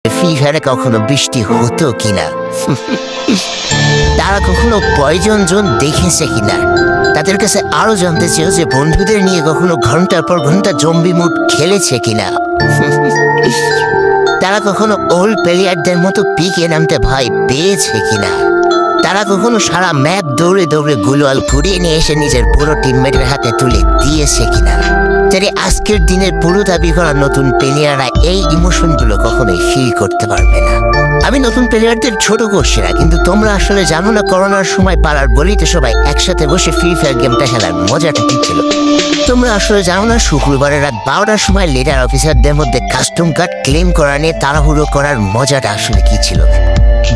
Free ফায়ারে কখনো বৃষ্টি হতো কিনা, তারা কখনো পয়জন জোন দেখেছে কিনা, তাদের কাছে আরো জানতে চেয়েও যে বন্ধুদের নিয়ে কখনো ঘন্টার পর ঘন্টা জম্বি মুড খেলেছে কিনা, তারা কখনো ওল্ড প্লেয়ারদের মতো পিকে নামতে ভয় পেয়েছে কিনা, তারা কখনো সারা ম্যাপ দৌড়ে দৌড়ে গুলোয়াল ঘুরিয়ে নিয়ে এসে নিজের পুরো টিমমেটের হাতে তুলে দিয়েছে কিনা। তাই আজকের দিনের পুরো দাবি করা নতুন প্লেয়াররা এই ইমোশনগুলো কখনোই ফিল করতে পারবে না। আমি নতুন প্লেয়ারদের ছোট করছি না, কিন্তু তোমরা আসলে জানো না করোনার সময় পাড়ার গলিতে সবাই একসাথে বসে ফ্রি ফায়ার গেমটা খেলার মজাটা কি ছিল। তোমরা আসলে জানো না শুক্রবারের রাত 12টার সময় লিডার অফিসারদের মধ্যে কাস্টম কার্ড ক্লেম করা নিয়ে তাড়াহুড়ো করার মজাটা আসলে কি ছিল।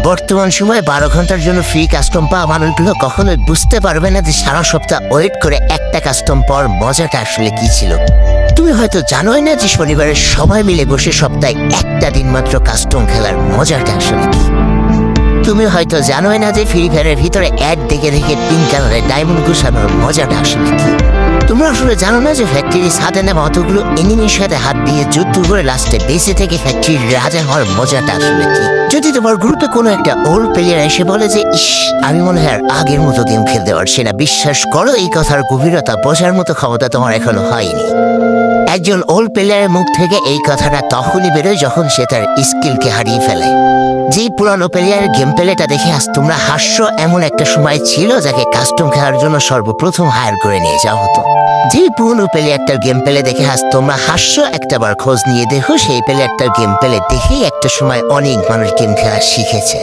বর্তমান সময়ে 12 ঘন্টার জন্য ফ্রি কাস্টম পাওয়া মানুষগুলো কখনোই বুঝতে পারবে না যে সারা সপ্তাহ ওয়েট করে একটা কাস্টম পাওয়ার মজাটা আসলে কি ছিল। তুমি হয়তো জানোই না যে শনিবারের সবাই মিলে বসে সপ্তাহে একটা দিন মাত্র কাস্টম খেলার মজাটা আসলে কি। তুমি হয়তো জানোই না যে ফ্রি ফায়ারের ভিতরে অ্যাড দেখে দেখে পিঙ্ক কালারের ডায়মন্ড ঘুষানোর মজাটা আসলে কি। তোমরা আসলে জানো না যে ফ্যাক্টরি ছাদে নেওয়া অতগুলো এনিমির সাথে হাত দিয়ে যুদ্ধ করে লাস্টে বেঁচে থেকে ফ্যাক্টরির রাজা হওয়ার মজাটা আসলে কি। যদি তোমার গ্রুপে কোনো একটা ওল্ড প্লেয়ার এসে বলে যে ইস আমি মনে হয় আগের মতো গেম খেলতে পারছি না, বিশ্বাস করো এই কথার গভীরতা বোঝার মতো ক্ষমতা তোমার এখনো হয়নি। একজন ওল্ড প্লেয়ারের মুখ থেকে এই কথাটা তখনই বেরোয় যখন সে তার স্কিলকে হারিয়ে ফেলে। যেই পুরানো প্লেয়ারের গেম প্লেটা দেখে আজ তোমরা হাস্য, এমন একটা সময় ছিল যাকে কাস্টম খেলার জন্য সর্বপ্রথম হায়ার করে নিয়ে যাওয়া হতো। যেই পুরনো প্লেয়ারটার গেম প্লে দেখে আজ তোমরা হাস্য, একটাবার খোঁজ নিয়ে দেখো সেই প্লেয়ারটার গেম প্লে দেখেই একটা সময় অনেক মানুষ গেম খেলা শিখেছে।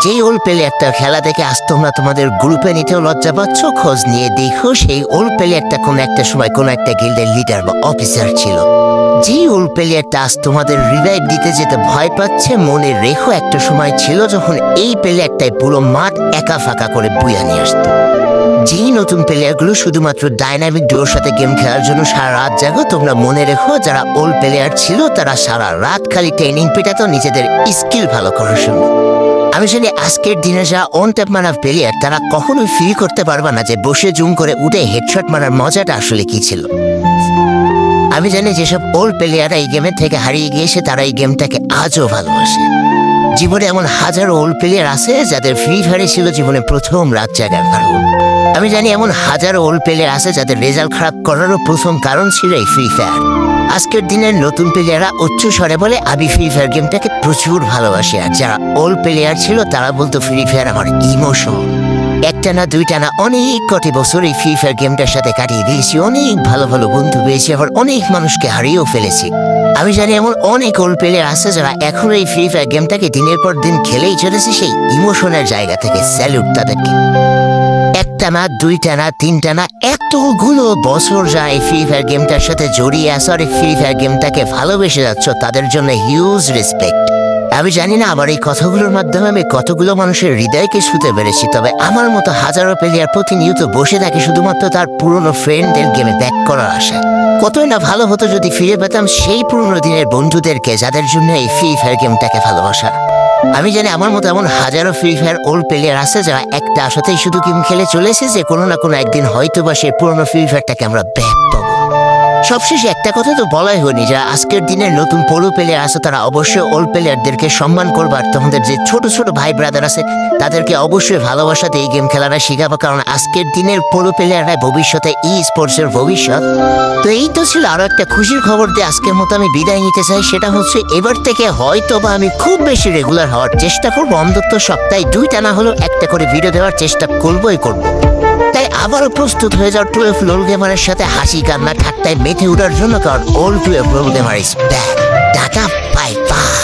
যেই ওল্ড প্লেয়ারটার খেলা দেখে আজ তোমরা তোমাদের গ্রুপে নিতেও লজ্জা পাচ্ছ, খোঁজ নিয়ে দেখো সেই ওল্ড প্লেয়ারটা কোনো একটা সময় কোনো একটা গিল্ডের লিডার বা অফিসার ছিল। যেই ওল্ড প্লেয়ারটা আজ তোমাদের রিভাইভ দিতে যেতে ভয় পাচ্ছে, মনে রেখো একটা সময় ছিল যখন এই প্লেয়ারটাই পুরো মাঠ একা ফাঁকা করে বুয়া নিয়ে আসতো। যেই নতুন প্লেয়ারগুলো শুধুমাত্র ডাইনামিক ডুয়োর সাথে গেম খেলার জন্য সারা রাত জাগো, তোমরা মনে রেখো যারা ওল্ড প্লেয়ার ছিল তারা সারা রাত খালি ট্রেনিং পেটাতো নিজেদের স্কিল ভালো করার জন্য। আমি জানি আজকের দিনে যা অন ট্যাপ মারা প্লেয়ার তারা কখনোই ফিল করতে পারবে না যে বসে জুম করে উঠে হেডশট মারার মজাটা আসলে কি ছিল। আমি জানি যেসব ওল্ড প্লেয়াররা এই গেমের থেকে হারিয়ে গিয়েছে তারা এই গেমটাকে আজও ভালোবাসে। জীবনে এমন হাজারো ওল্ড প্লেয়ার আছে যাদের ফ্রি ফায়ারে ছিল জীবনে প্রথম রাত জাগার কারণ। আমি জানি এমন হাজারো ওল্ড প্লেয়ার আছে যাদের রেজাল্ট খারাপ করারও প্রথম কারণ ছিল এই ফ্রি ফায়ার। আজকের দিনের নতুন প্লেয়াররা উচ্চ স্বরে বলে আমি ফ্রি ফায়ার গেমটাকে প্রচুর ভালোবাসি, আর যারা ওল্ড প্লেয়ার ছিল তারা বলতো ফ্রি ফায়ার আমার ইমোশন। একটা না দুইটা না অনেক কটি বছর এই ফ্রি ফায়ার গেমটার সাথে কাটিয়ে দিয়েছি, অনেক ভালো ভালো বন্ধু পেয়েছি, আবার অনেক মানুষকে হারিয়েও ফেলেছি। আমি জানি এমন অনেক ওল্ড প্লেয়ার আছে যারা এখন এই ফ্রি ফায়ার গেমটাকে দিনের পর দিন খেলেই চলেছে সেই ইমোশনের জায়গা থেকে। স্যালুট তাদেরকে। একটা না দুইটা না তিনটা না এতগুলো বছর যায় ফ্রি ফায়ার গেমটার সাথে জড়িয়ে আসার ফ্রি ফায়ার গেমটাকে ভালোবেসে যাচ্ছ, তাদের জন্য হিউজ রেসপেক্ট। আমি জানি না আমার এই কথাগুলোর মাধ্যমে আমি কতগুলো মানুষের হৃদয়কে ছুঁতে পেরেছি, তবে আমার মতো হাজারো প্লেয়ার প্রতিনিয়ত বসে থাকে শুধুমাত্র তার পুরনো ফ্রেন্ডদের গেমে ব্যাক করার আশায়। কতই না ভালো হতো যদি ফিরে পেতাম সেই পুরনো দিনের বন্ধুদেরকে যাদের জন্য এই ফ্রি ফায়ার গেমটাকে ভালোবাসা। আমি জানি আমার মতো এমন হাজারো ফ্রি ফায়ার ওল্ড প্লেয়ার আছে যারা একটা আশাতেই শুধু গেম খেলে চলেছে যে কোনো না কোনো একদিন হয়তো বা সেই পুরনো ফ্রি ফায়ারটাকে আমরা ব্যাক পাবো। সবশেষে একটা কথা তো বলাই হয়নি, যারা আজকের দিনের নতুন পুরো প্লেয়ার আছে তারা অবশ্যই ওল্ড প্লেয়ারদেরকে সম্মান করবে, আর তোমাদের যে ছোট ছোট ভাই ব্রাদার আছে তাদেরকে অবশ্যই ভালোবাসাতে এই গেম খেলাটা শিখাবো, কারণ আজকের দিনের পুরো প্লেয়াররা ভবিষ্যতে ই স্পোর্টসের ভবিষ্যৎ। তো এই তো ছিল আরো একটা খুশির খবর দিয়ে আজকের মতো আমি বিদায় নিতে চাই। সেটা হচ্ছে এবার থেকে হয়তো বা আমি খুব বেশি রেগুলার হওয়ার চেষ্টা করবো, অন্তত সপ্তাহে 2টা না হলেও একটা করে ভিডিও দেওয়ার চেষ্টা করবোই করবো। তাই আবারও প্রস্তুত হয়ে যাও 12 লোল গেমারের সাথে হাসি কান্না ঠাট্টায় মেতে ওঠার জন্য, কারণ old 12 লোল gamer is back. Tata, bye bye.